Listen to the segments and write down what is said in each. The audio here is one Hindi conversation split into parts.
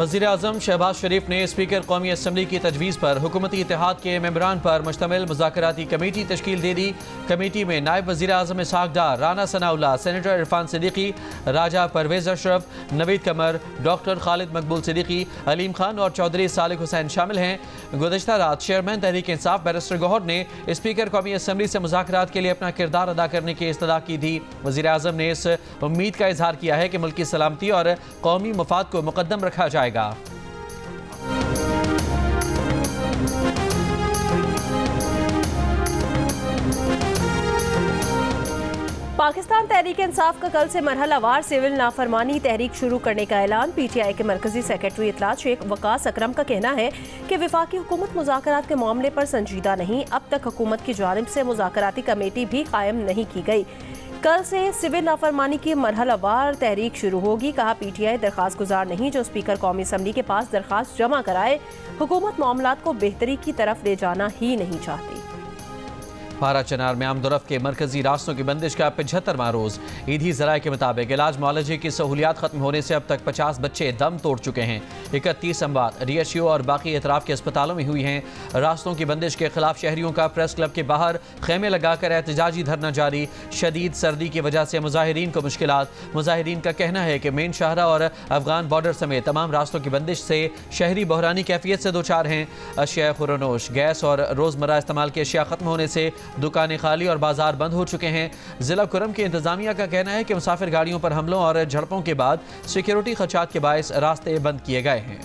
वज़ीर आज़म शहबाज शरीफ ने स्पीकर कौमी असम्बली की तजवीज़ पर हुकूमती इत्तेहाद के मेंबरान पर मुश्तमिल मुज़ाकराती कमेटी तश्कील दे दी। कमेटी में नायब वज़ीर आज़म इसहाक डार, राना सनाउल्लाह, सेनेटर इरफान सिद्दीकी, राजा परवेज़ अशरफ, नवीद कमर, डॉक्टर खालिद मकबूल सिद्दीकी, अलीम खान और चौधरी सालिक हुसैन शामिल हैं। गुज़श्ता रात चेयरमैन तहरीक इंसाफ बैरिस्टर गौहर ने स्पीकर कौमी असम्बली से मुज़ाकरात के लिए अपना किरदार अदा करने की इस्तदा की थी। वज़ीर आज़म ने इस उम्मीद का इजहार किया है कि मुल्क की सलामती और कौमी मफाद को मुकद्दम रखा जाएगा। पाकिस्तान तहरीक इंसाफ का कल से मरहलावार सिविल नाफरमानी तहरीक शुरू करने का ऐलान। PTI के मरकजी सेक्रेटरी इत्तलात शेख वकास अकरम का कहना है कि वफाकी हुकूमत मुज़ाकरात के मामले पर संजीदा नहीं। अब तक हुकूमत की जानिब से मुज़ाकराती कमेटी भी कायम नहीं की गई। कल से सिविल नाफरमानी की मरहलावार तहरीक शुरू होगी। कहा PTI दरख्वास्त गुजार नहीं जो स्पीकर कौमी असम्बली के पास दरख्वास्त जमा कराए। हुकूमत मामलात को बेहतरी की तरफ ले जाना ही नहीं चाहती। पारा चनार में आमदोरफ्त के मरकजी रास्तों की बंदिश का 75वां रोज। ईदी ज़राए के मुताबिक इलाज मुआलजे की सहूलियात खत्म होने से अब तक 50 बच्चे दम तोड़ चुके हैं। 31 अमवात DHU और बाकी एतराफ के अस्पतालों में हुई हैं। रास्तों की बंदिश के खिलाफ शहरियों का प्रेस क्लब के बाहर खेमे लगाकर एहतजाजी धरना जारी। शदीद सर्दी की वजह से मुजाहिरीन को मुश्किलात। मुजाहिरीन का कहना है कि मेन शाहरा और अफगान बॉर्डर समेत तमाम रास्तों की बंदिश से शहरी बहरानी कैफियत से दो चार हैं। अशिया खुरनोश, गैस और रोज़मर्रा इस्तेमाल की अशिया खत्म होने से दुकानें खाली और बाजार बंद हो चुके हैं। जिला कुरम की इंतजामिया का कहना है कि मुसाफिर गाड़ियों पर हमलों और झड़पों के बाद सिक्योरिटी खदशात के बायस रास्ते बंद किए गए हैं।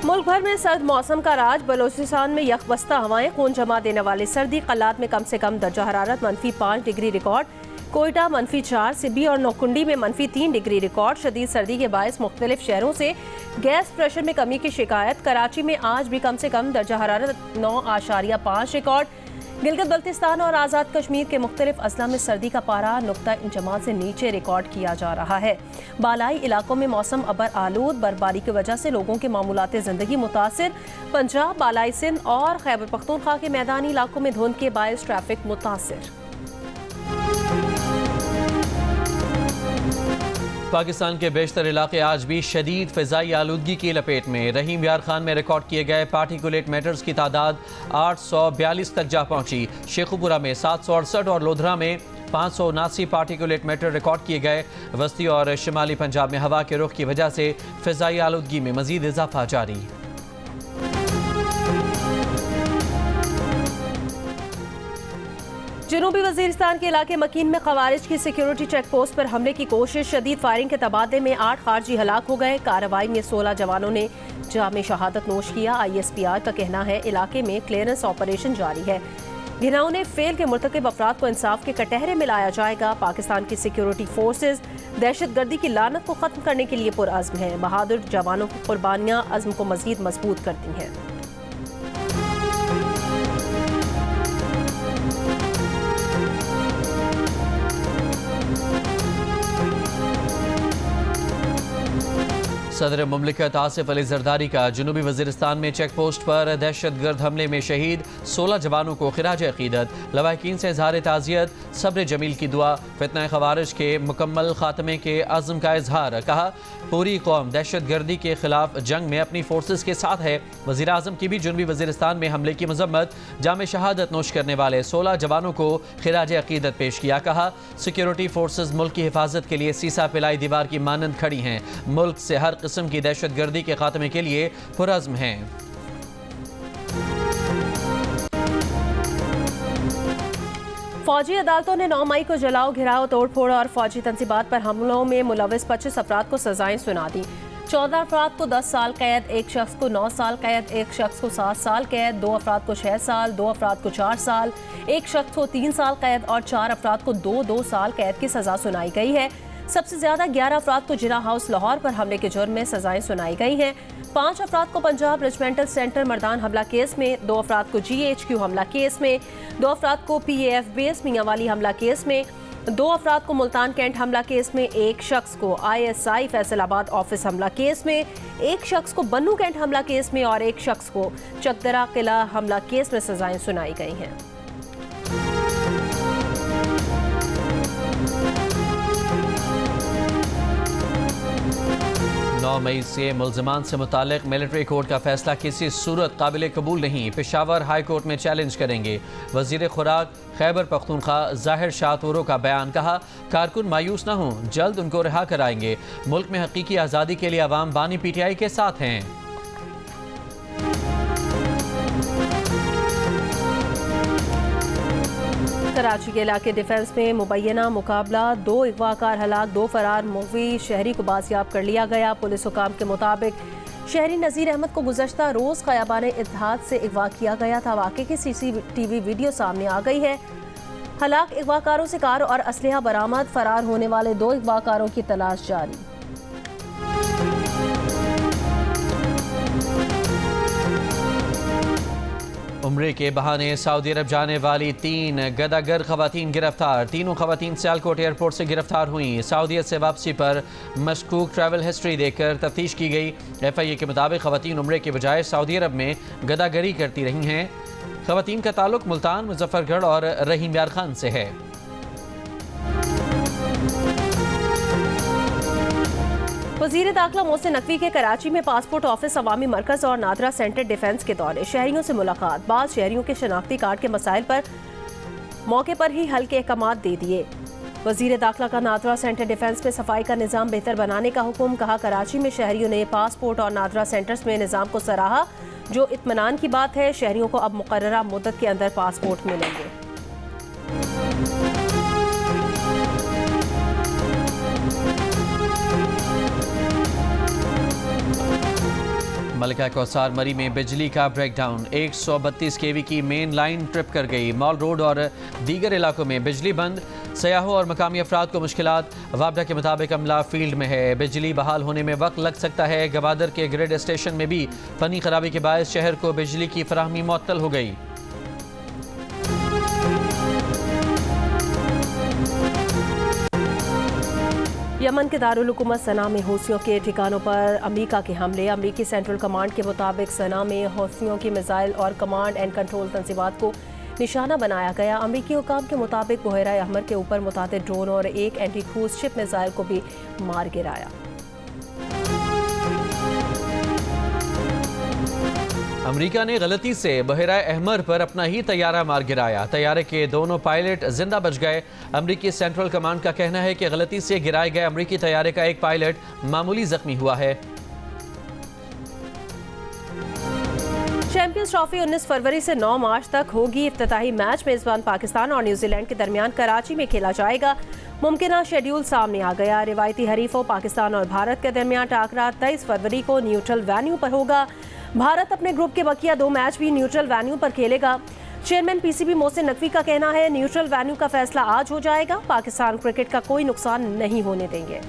मुल्क भर में सर्द मौसम का राज। बलोचिस्तान में यकबस्ता हवाएं, खून जमा देने वाली सर्दी। कलात में कम से कम दर्जा हरारत -5 डिग्री रिकॉर्ड। कोयटा -4, सिब्बी और नौकुंडी में -3 डिग्री रिकॉर्ड। शदीद सर्दी के बायस मुख्तलिफ शहरों से गैस प्रेशर में कमी की शिकायत। कराची में आज भी कम से कम दर्जा हरारत 9.5 रिकॉर्ड। गिलगित बल्तिस्तान और आज़ाद कश्मीर के मुख्तलिफ अजला में सर्दी का पारा नुक्ता इंजमात से नीचे रिकॉर्ड किया जा रहा है। बालाई इलाकों में मौसम अबर आलूद। बर्फबारी की वजह से लोगों के मामूलात ज़िंदगी मुतासिर। पंजाब, बालाई सिंध और खैबर पख्तूनख्वा के मैदानी इलाकों में धुंध के बायस ट्रैफिक मुतासिर। पाकिस्तान के बेशतर इलाके आज भी शदीद फ़िज़ाई आलूदगी की लपेट में। रहीम यार खान में रिकॉर्ड किए गए पार्टिकुलेट मैटर्स की तादाद 842 तक जा पहुंची। शेखुपुरा में 768 और लोधरा में 579 पार्टिकुलेट मैटर रिकॉर्ड किए गए। वस्ती और शिमाली पंजाब में हवा के रुख की वजह से फ़िज़ाई आलूदगी में मज़ीद इजाफा जारी। जनूबी वजीरिस्तान के इलाके मकीन में खवारिज की सिक्योरिटी चेक पोस्ट पर हमले की कोशिश। शदीद फायरिंग के तबादले में 8 खारजी हलाक हो गए। कार्रवाई में 16 जवानों ने जामे शहादत नोश किया। ISPR का कहना है इलाके में क्लियरेंस ऑपरेशन जारी है। घिनौने फेल के मुर्तकिब अफराद को इंसाफ के कटहरे में लाया जाएगा। पाकिस्तान की सिक्योरिटी फोर्सेज दहशत गर्दी की लानत को खत्म करने के लिए पुरअज़्म हैं। बहादुर जवानों की कुर्बानियाँ अज़्म को मज़ीद मजबूत करती हैं। सदर मुमलिकत आसिफ अली जरदारी का जनूबी वजीरिस्तान में चेक पोस्ट पर दहशत गर्द हमले में शहीद 16 जवानों को खिराज अकीदत। लवाहिकीन से इज़हार ताज़ियत, सब्र जमील की दुआ। फितना खवारिज के मुकम्मल खात्मे के अज़्म का इजहार। कहा पूरी कौम दहशत गर्दी के खिलाफ जंग में अपनी फोर्सेस के साथ है। वज़ीर आज़म की भी जनूबी वजीरिस्तान में हमले की मजम्मत। जामे शहादत नोश करने वाले 16 जवानों को खिराज अकीदत पेश किया। कहा सिक्योरिटी फोर्सेस मुल्क की हिफाजत के लिए सीसा पिलाई दीवार की मानंद खड़ी हैं। मुल्क से हर किस्म की दहशत गर्दी के खात्मे के लिए पुरअज़्म हैं। फौजी अदालतों ने 9 मई को जलाओ, घिराव, तोड़फोड़ और फौजी तंजीबात पर हमलों में मुलविस 25 अफराद को सजाएं सुना दी। 14 अफराद को 10 साल कैद, एक शख्स को 9 साल कैद, एक शख्स को 7 साल कैद, 2 अफराद को 6 साल, 2 अफराद को 4 साल, एक शख्स को 3 साल कैद और 4 अफराद को 2-2 साल कैद की सजा सुनाई गई है। सबसे ज्यादा 11 अफराद को जिना हाउस लाहौर पर हमले के जुर्म में सजाएं सुनाई गई हैं। 5 अफराद को पंजाब रेजिमेंटल सेंटर मर्दान हमला केस में, 2 अफराद को GHQ हमला केस में, 2 अफराद को PAF बेस मियांवाली हमला केस में, 2 अफराद को मुल्तान कैंट हमला केस में, एक शख्स को ISI फैसलाबाद ऑफिस हमला केस में, एक शख्स को बन्नू कैंट हमला केस में और एक शख्स को चकदरा किला हमला केस में सजाएं सुनाई गई हैं। 9 मई से मुल्ज़िमान से मुतालिक मिलिट्री कोर्ट का फैसला किसी सूरत काबिल कबूल नहीं, पेशावर हाई कोर्ट में चैलेंज करेंगे। वज़ीर खुराक खैबर पख्तूनख्वा ज़ाहिर शाह तूरो का बयान, कहा कारकुन मायूस न हों, जल्द उनको रिहा कराएंगे। मुल्क में हकीकी आज़ादी के लिए अवाम बानी PTI के साथ हैं। कराची के इलाके डिफेंस में मुबैना मुकाबला, 2 अगवाकार हलाक, 2 फरार मुगवी शहरी को बाजियाब कर लिया गया। पुलिस हुकाम के मुताबिक शहरी नज़ीर अहमद को गुज़श्ता रोज़ क़याबान इत्तेहाद से अगवा किया गया था। वाक़े की CCTV वीडियो सामने आ गई है। हलाक अगवाकारों से कार और असलहा बरामद, फरार होने वाले 2 अगवाकारों की तलाश जारी। उम्रे के बहाने सऊदी अरब जाने वाली 3 गदागर खवातीन गिरफ्तार। तीनों खवातीन सियालकोट एयरपोर्ट से गिरफ्तार हुई। सऊदीयत से वापसी पर मशकूक ट्रैवल हिस्ट्री देखकर तफ्तीश की गई। FIA के मुताबिक खवातीन उम्रे के बजाय सऊदी अरब में गदागरी करती रही हैं। खवातीन का ताल्लुक मुल्तान, मुजफ्फरगढ़ और रहीम यार खान से है। वज़ीर दाखिला मोहसिन नकवी के कराची में पासपोर्ट ऑफिस, अवामी मरकज़ और नादरा सेंटर डिफेंस के दौरे। शहरियों से मुलाकात, बाद शहरियों के शनाख्ती कार्ड के मसाइल पर मौके पर ही हल के अहकाम दे दिए। वज़ीर दाखिला का नादरा सेंटर डिफेंस में सफाई का निज़ाम बेहतर बनाने का हुक्म, कहा कराची में शहरियों ने पासपोर्ट और नादरा सेंटर्स में निज़ाम को सराहा, जो इत्मीनान की बात है। शहरियों को अब मुकर्ररा मुद्दत के अंदर पासपोर्ट मिलेंगे। मलिका कौसार मरी में बिजली का ब्रेकडाउन, 132 kV की मेन लाइन ट्रिप कर गई। मॉल रोड और दीगर इलाकों में बिजली बंद, सयाहों और मकामी अफराद को मुश्किलात। वाबडा के मुताबिक अमला फील्ड में है, बिजली बहाल होने में वक्त लग सकता है। गवादर के ग्रिड स्टेशन में भी फनी खराबी के बायस शहर को बिजली की फराहमी मुअत्तल हो गई। यमन के दारुल हुकूमत सना में हौसियों के ठिकानों पर अमेरिका के हमले। अमेरिकी सेंट्रल कमांड के मुताबिक सना में हौसियों की मिसाइल और कमांड एंड कंट्रोल तंजीबात को निशाना बनाया गया। अमेरिकी हुकाम के मुताबिक बहरा अहमर के ऊपर मुतादिद ड्रोन और एक एंटी क्रूज शिप मिसाइल को भी मार गिराया। अमेरिका ने गलती से बहरा अहमर पर अपना ही तैयारा मार गिराया। तैयारे के दोनों पायलट जिंदा बच गए। अमेरिकी सेंट्रल कमांड का कहना है कि गलती से गिराए गए अमेरिकी तैयारे का एक पायलट मामूली जख्मी हुआ है। चैंपियंस ट्रॉफी 19 फरवरी से 9 मार्च तक होगी। इफ्तिताही मैच मेजबान पाकिस्तान और न्यूजीलैंड के दरमियान कराची में खेला जाएगा। मुमकिन शेड्यूल सामने आ गया। रिवायती हरीफों पाकिस्तान और भारत के दरमियान टाकरा 23 फरवरी को न्यूट्रल वेन्यू पर होगा। भारत अपने ग्रुप के बकिया 2 मैच भी न्यूट्रल वेन्यू पर खेलेगा। चेयरमैन PCB मोहसिन नकवी का कहना है न्यूट्रल वेन्यू का फैसला आज हो जाएगा। पाकिस्तान क्रिकेट का कोई नुकसान नहीं होने देंगे।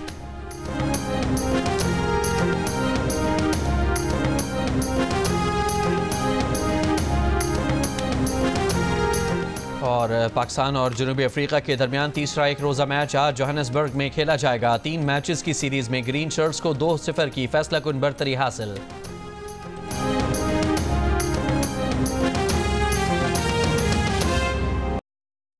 और पाकिस्तान और जनूबी अफ्रीका के दरमियान तीसरा एक रोज़ा मैच आज जोहानिसबर्ग में खेला जाएगा। 3 मैचेस की सीरीज में ग्रीन शर्ट्स को 2-0 की फैसला कुन बरतरी हासिल।